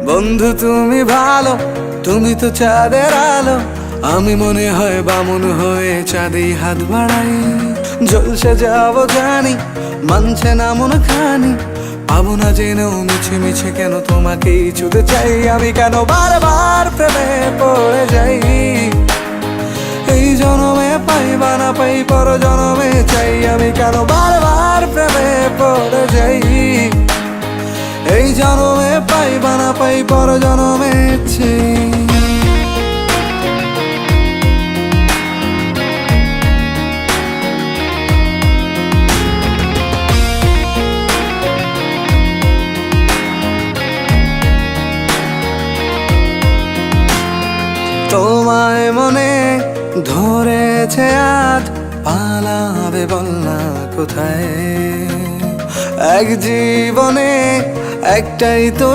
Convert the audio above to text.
বন্ধু তুমি ভালো, তুমি তো চাঁদের আলো। আমি মনে হয় বামুন হয়ে চাঁদে হাত বাড়াই। জলসে যাবো জানি, মানছে না মন খানি। পাবো না জেনেও মিছে মিছে কেন তোমাকেই ছুতে চাই। আমি কেন বারবার প্রেমে পড়ে যাই। এই জনমে পাই বা না পাই, পর জনমে চাই। আমি কেন বারবার প্রেমে পড়ে যাই। এই জনমে পাই বা না পাই, পর জনমে চাই। তোমায় মনে ধরেছে আজ, পালাবে বল না কোথায়। এক জীবনে একটাই তো